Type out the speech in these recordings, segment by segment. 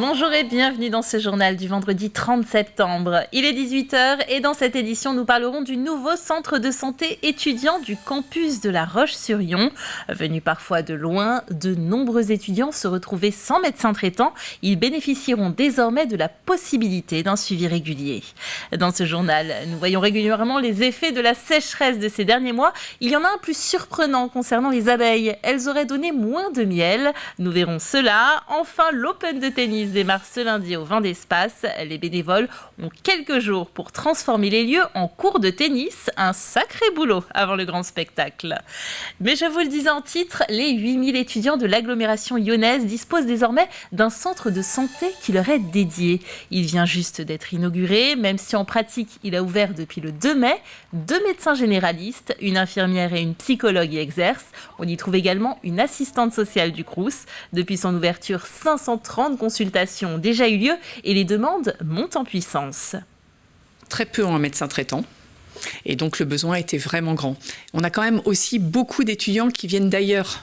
Bonjour et bienvenue dans ce journal du vendredi 30 septembre. Il est 18h et dans cette édition, nous parlerons du nouveau centre de santé étudiant du campus de La Roche-sur-Yon. Venus parfois de loin, de nombreux étudiants se retrouvaient sans médecin traitant. Ils bénéficieront désormais de la possibilité d'un suivi régulier. Dans ce journal, nous voyons régulièrement les effets de la sécheresse de ces derniers mois. Il y en a un plus surprenant concernant les abeilles. Elles auraient donné moins de miel. Nous verrons cela. Enfin, l'Open de tennis démarre ce lundi au Vin d'Espace. Les bénévoles ont quelques jours pour transformer les lieux en cours de tennis. Un sacré boulot avant le grand spectacle. Mais je vous le disais en titre, les 8000 étudiants de l'agglomération lyonnaise disposent désormais d'un centre de santé qui leur est dédié. Il vient juste d'être inauguré, même si en pratique il a ouvert depuis le 2 mai. 2 médecins généralistes, une infirmière et une psychologue y exercent. On y trouve également une assistante sociale du Crous. Depuis son ouverture, 530 consultations ont déjà eu lieu et les demandes montent en puissance. Très peu ont un médecin traitant. Et donc le besoin était vraiment grand. On a quand même aussi beaucoup d'étudiants qui viennent d'ailleurs.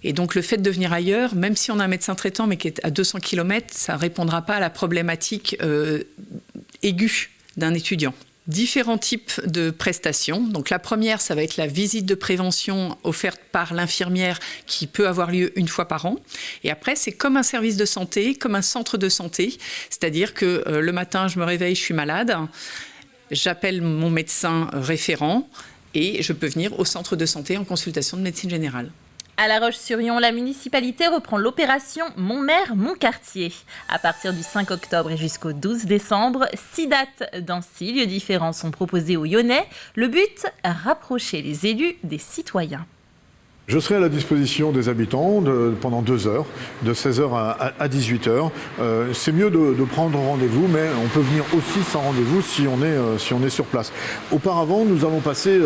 Et donc le fait de venir ailleurs, même si on a un médecin traitant mais qui est à 200 km, ça ne répondra pas à la problématique aiguë d'un étudiant. Différents types de prestations. Donc la première, ça va être la visite de prévention offerte par l'infirmière qui peut avoir lieu une fois par an. Et après, c'est comme un service de santé, comme un centre de santé. C'est-à-dire que le matin, je me réveille, je suis malade, j'appelle mon médecin référent et je peux venir au centre de santé en consultation de médecine générale. À La Roche-sur-Yon, la municipalité reprend l'opération Mon maire, mon quartier. À partir du 5 octobre et jusqu'au 12 décembre, 6 dates dans 6 lieux différents sont proposées aux Lyonnais. Le but, rapprocher les élus des citoyens. Je serai à la disposition des habitants pendant 2 heures, de 16h à 18h. C'est mieux de prendre rendez-vous, mais on peut venir aussi sans rendez-vous si on est sur place. Auparavant, nous avons passé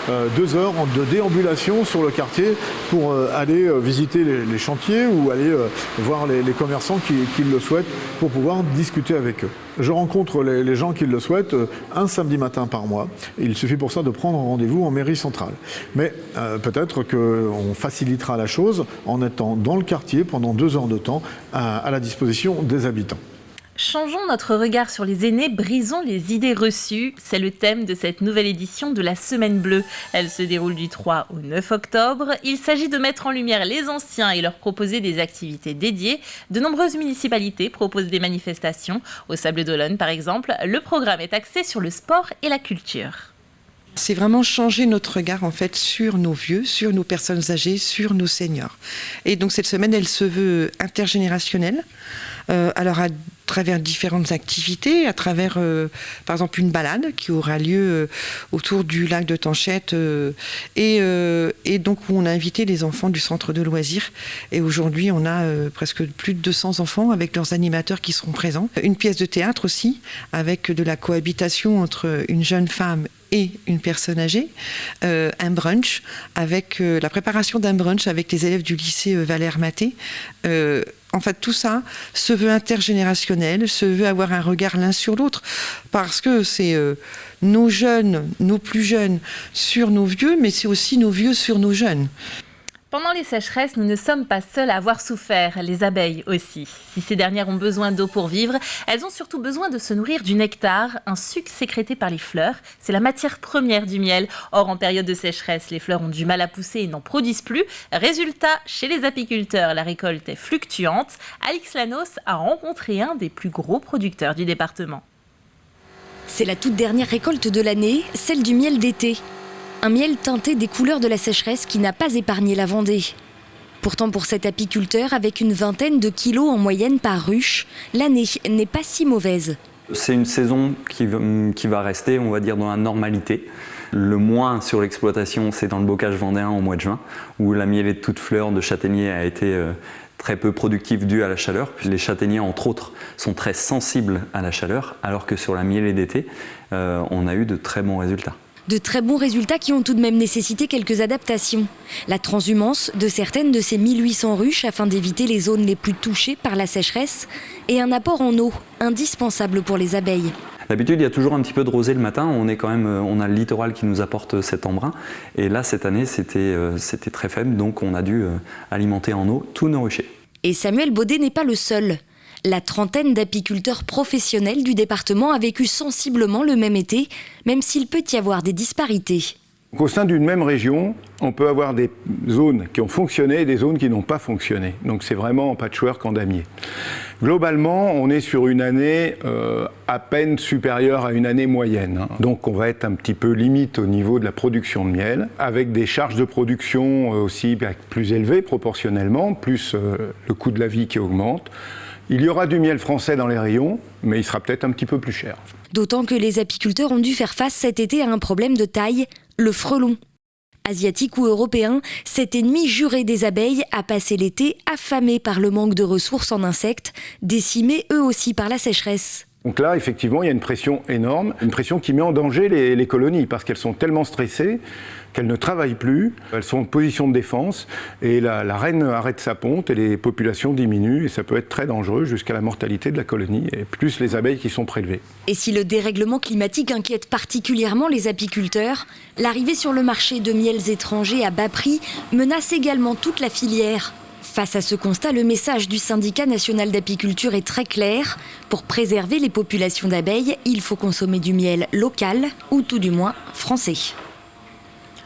2 heures de déambulation sur le quartier pour aller visiter les chantiers ou aller voir les commerçants qui le souhaitent pour pouvoir discuter avec eux. Je rencontre les gens qui le souhaitent un samedi matin par mois. Il suffit pour ça de prendre rendez-vous en mairie centrale. Mais peut-être qu'on facilitera la chose en étant dans le quartier pendant 2 heures de temps à la disposition des habitants. Changeons notre regard sur les aînés, brisons les idées reçues. C'est le thème de cette nouvelle édition de la Semaine Bleue. Elle se déroule du 3 au 9 octobre. Il s'agit de mettre en lumière les anciens et leur proposer des activités dédiées. De nombreuses municipalités proposent des manifestations. Au Sables-d'Olonne, par exemple, le programme est axé sur le sport et la culture. C'est vraiment changer notre regard en fait sur nos vieux, sur nos personnes âgées, sur nos seniors. Et donc cette semaine, elle se veut intergénérationnelle. Alors à travers différentes activités, à travers par exemple une balade qui aura lieu autour du lac de Tanchette et donc où on a invité les enfants du centre de loisirs. Et aujourd'hui, on a presque plus de 200 enfants avec leurs animateurs qui seront présents. Une pièce de théâtre aussi, avec de la cohabitation entre une jeune femme et une personne âgée, un brunch, avec la préparation d'un brunch avec les élèves du lycée Valère Maté. En fait, tout ça se veut intergénérationnel, se veut avoir un regard l'un sur l'autre, parce que c'est nos jeunes, nos plus jeunes sur nos vieux, mais c'est aussi nos vieux sur nos jeunes. Pendant les sécheresses, nous ne sommes pas seuls à avoir souffert, les abeilles aussi. Si ces dernières ont besoin d'eau pour vivre, elles ont surtout besoin de se nourrir du nectar, un sucre sécrété par les fleurs. C'est la matière première du miel. Or, en période de sécheresse, les fleurs ont du mal à pousser et n'en produisent plus. Résultat, chez les apiculteurs, la récolte est fluctuante. Alix Lanos a rencontré un des plus gros producteurs du département. C'est la toute dernière récolte de l'année, celle du miel d'été. Un miel teinté des couleurs de la sécheresse qui n'a pas épargné la Vendée. Pourtant, pour cet apiculteur, avec une vingtaine de kilos en moyenne par ruche, l'année n'est pas si mauvaise. C'est une saison qui va rester, on va dire, dans la normalité. Le moins sur l'exploitation, c'est dans le bocage vendéen au mois de juin, où la mielée de toute fleur de châtaignier a été très peu productive due à la chaleur. Puis les châtaigniers, entre autres, sont très sensibles à la chaleur, alors que sur la mielée d'été, on a eu de très bons résultats. De très bons résultats qui ont tout de même nécessité quelques adaptations. La transhumance de certaines de ces 1800 ruches afin d'éviter les zones les plus touchées par la sécheresse et un apport en eau indispensable pour les abeilles. D'habitude, il y a toujours un petit peu de rosée le matin. On a le littoral qui nous apporte cet embrun. Et là, cette année, c'était très faible, donc on a dû alimenter en eau tous nos ruchers. Et Samuel Baudet n'est pas le seul. La trentaine d'apiculteurs professionnels du département a vécu sensiblement le même été, même s'il peut y avoir des disparités. Au sein d'une même région, on peut avoir des zones qui ont fonctionné et des zones qui n'ont pas fonctionné. Donc c'est vraiment en patchwork, en damier. Globalement, on est sur une année à peine supérieure à une année moyenne. Donc on va être un petit peu limite au niveau de la production de miel, avec des charges de production aussi plus élevées proportionnellement, plus le coût de la vie qui augmente. Il y aura du miel français dans les rayons, mais il sera peut-être un petit peu plus cher. D'autant que les apiculteurs ont dû faire face cet été à un problème de taille, le frelon. Asiatique ou européen, cet ennemi juré des abeilles a passé l'été affamé par le manque de ressources en insectes, décimés eux aussi par la sécheresse. Donc là, effectivement, il y a une pression énorme, une pression qui met en danger les colonies, parce qu'elles sont tellement stressées qu'elles ne travaillent plus, elles sont en position de défense, et la reine arrête sa ponte et les populations diminuent, et ça peut être très dangereux jusqu'à la mortalité de la colonie, et plus les abeilles qui sont prélevées. Et si le dérèglement climatique inquiète particulièrement les apiculteurs, l'arrivée sur le marché de miels étrangers à bas prix menace également toute la filière. Face à ce constat, le message du syndicat national d'apiculture est très clair. Pour préserver les populations d'abeilles, il faut consommer du miel local, ou tout du moins français.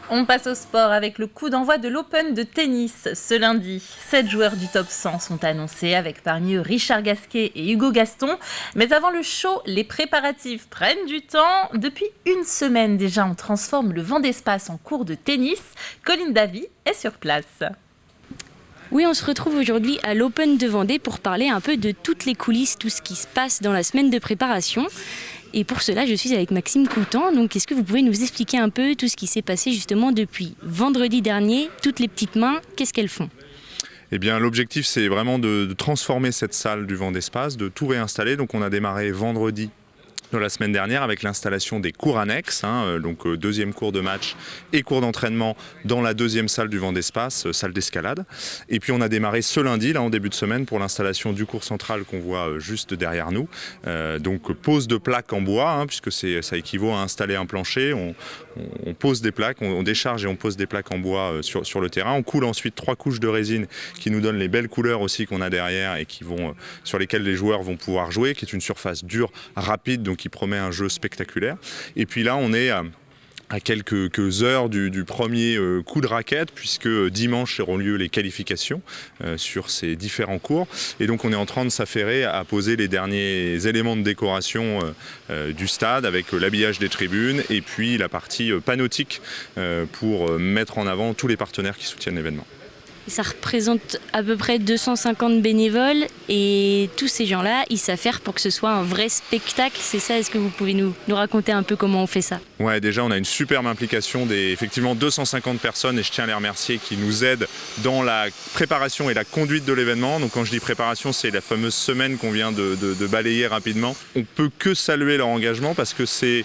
On passe au sport avec le coup d'envoi de l'Open de tennis ce lundi. 7 joueurs du top 100 sont annoncés, avec parmi eux Richard Gasquet et Hugo Gaston. Mais avant le show, les préparatifs prennent du temps. Depuis une semaine déjà, on transforme le Vendée Space en cours de tennis. Colline Davy est sur place. Oui, on se retrouve aujourd'hui à l'Open de Vendée pour parler un peu de toutes les coulisses, tout ce qui se passe dans la semaine de préparation. Et pour cela, je suis avec Maxime Coutan. Donc, est-ce que vous pouvez nous expliquer un peu tout ce qui s'est passé justement depuis vendredi dernier? Toutes les petites mains, qu'est-ce qu'elles font? Eh bien, l'objectif, c'est vraiment de transformer cette salle du Vendée Space, de tout réinstaller. Donc, on a démarré vendredi de la semaine dernière avec l'installation des cours annexes, donc deuxième cours de match et cours d'entraînement dans la deuxième salle du Vendée Space, salle d'escalade. Et puis on a démarré ce lundi, là en début de semaine, pour l'installation du cours central qu'on voit juste derrière nous. Donc pose de plaques en bois, puisque ça équivaut à installer un plancher. On pose des plaques, on décharge et on pose des plaques en bois sur le terrain. On coule ensuite 3 couches de résine qui nous donnent les belles couleurs aussi qu'on a derrière et sur lesquelles les joueurs vont pouvoir jouer, qui est une surface dure, rapide, donc qui promet un jeu spectaculaire. Et puis là, on est à quelques heures du premier coup de raquette, puisque dimanche auront lieu les qualifications sur ces différents cours. Et donc on est en train de s'affairer à poser les derniers éléments de décoration du stade, avec l'habillage des tribunes et puis la partie panoptique pour mettre en avant tous les partenaires qui soutiennent l'événement. Ça représente à peu près 250 bénévoles et tous ces gens-là, ils s'affairent pour que ce soit un vrai spectacle. C'est ça, est-ce que vous pouvez nous raconter un peu comment on fait ça? Ouais, déjà on a une superbe implication effectivement 250 personnes, et je tiens à les remercier, qui nous aident dans la préparation et la conduite de l'événement. Donc quand je dis préparation, c'est la fameuse semaine qu'on vient de balayer rapidement. On peut que saluer leur engagement, parce que c'est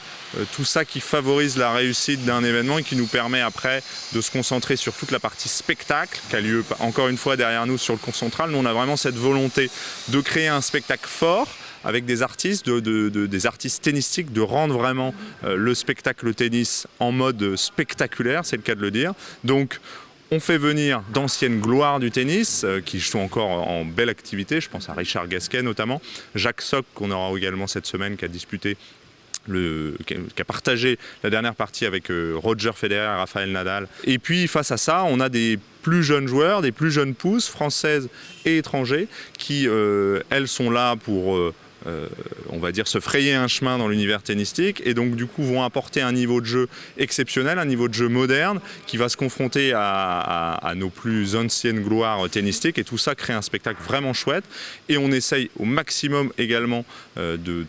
tout ça qui favorise la réussite d'un événement et qui nous permet après de se concentrer sur toute la partie spectacle qui a lieu encore une fois derrière nous sur le cours central. Nous on a vraiment cette volonté de créer un spectacle fort avec des artistes, des artistes tennistiques, de rendre vraiment le spectacle tennis en mode spectaculaire, c'est le cas de le dire. Donc on fait venir d'anciennes gloires du tennis qui sont encore en belle activité. Je pense à Richard Gasquet notamment, Jacques Sock qu'on aura également cette semaine, qui a disputé qui a partagé la dernière partie avec Roger Federer et Rafael Nadal. Et puis face à ça, on a des plus jeunes joueurs, des plus jeunes pousses, françaises et étrangers, qui elles sont là pour on va dire se frayer un chemin dans l'univers tennistique, et donc du coup vont apporter un niveau de jeu exceptionnel, un niveau de jeu moderne qui va se confronter à nos plus anciennes gloires tennistiques, et tout ça crée un spectacle vraiment chouette. Et on essaye au maximum également de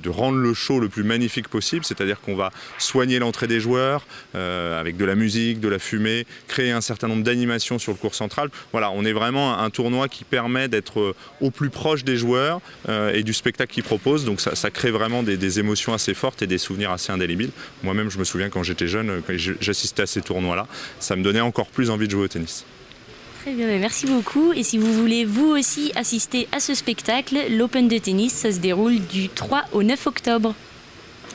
rendre le show le plus magnifique possible, c'est-à-dire qu'on va soigner l'entrée des joueurs avec de la musique, de la fumée, créer un certain nombre d'animations sur le cours central. Voilà, on est vraiment un tournoi qui permet d'être au plus proche des joueurs et du spectacle qu'ils proposent, donc ça crée vraiment des émotions assez fortes et des souvenirs assez indélébiles. Moi-même, je me souviens quand j'étais jeune, quand j'assistais à ces tournois-là, ça me donnait encore plus envie de jouer au tennis. Très bien, merci beaucoup. Et si vous voulez vous aussi assister à ce spectacle, l'Open de tennis, ça se déroule du 3 au 9 octobre.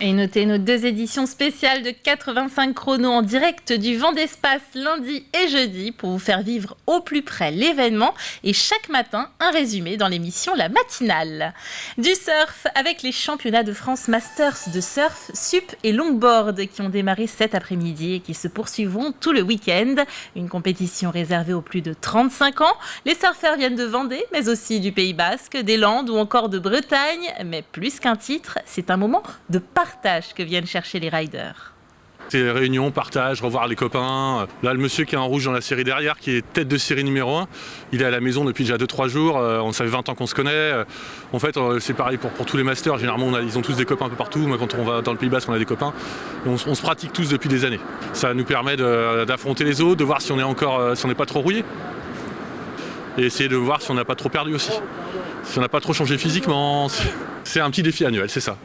Et notez nos 2 éditions spéciales de 85 chronos en direct du Vendée Space lundi et jeudi pour vous faire vivre au plus près l'événement et chaque matin un résumé dans l'émission La Matinale. Du surf avec les championnats de France Masters de surf, sup et longboard qui ont démarré cet après-midi et qui se poursuivront tout le week-end. Une compétition réservée aux plus de 35 ans. Les surfeurs viennent de Vendée mais aussi du Pays Basque, des Landes ou encore de Bretagne. Mais plus qu'un titre, c'est un moment de partage que viennent chercher les riders. C'est réunion, partage, revoir les copains. Là, le monsieur qui est en rouge dans la série derrière, qui est tête de série numéro 1, il est à la maison depuis déjà 2-3 jours. Ça fait 20 ans qu'on se connaît. En fait, c'est pareil pour tous les masters. Généralement, ils ont tous des copains un peu partout. Moi, quand on va dans le Pays Basque, on a des copains. On se pratique tous depuis des années. Ça nous permet d'affronter les autres, de voir si on n'est pas trop rouillé. Et essayer de voir si on n'a pas trop perdu aussi. Si on n'a pas trop changé physiquement. C'est un petit défi annuel, c'est ça.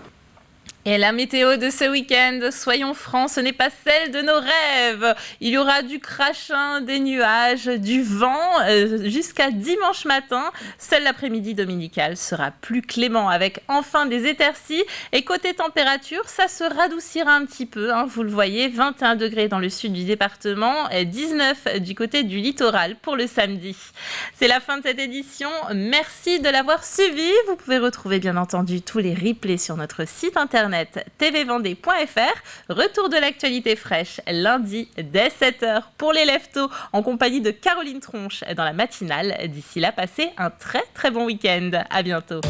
Et la météo de ce week-end, soyons francs, ce n'est pas celle de nos rêves. Il y aura du crachin, des nuages, du vent jusqu'à dimanche matin. Seul l'après-midi dominical sera plus clément avec enfin des éclaircies. Et côté température, ça se radoucira un petit peu. Vous le voyez, 21 degrés dans le sud du département, 19 du côté du littoral pour le samedi. C'est la fin de cette édition. Merci de l'avoir suivi. Vous pouvez retrouver bien entendu tous les replays sur notre site internet tvvendée.fr. Retour de l'actualité fraîche lundi dès 7h pour les leftos en compagnie de Caroline Tronche dans la matinale. D'ici là, passez un très très bon week-end. À bientôt.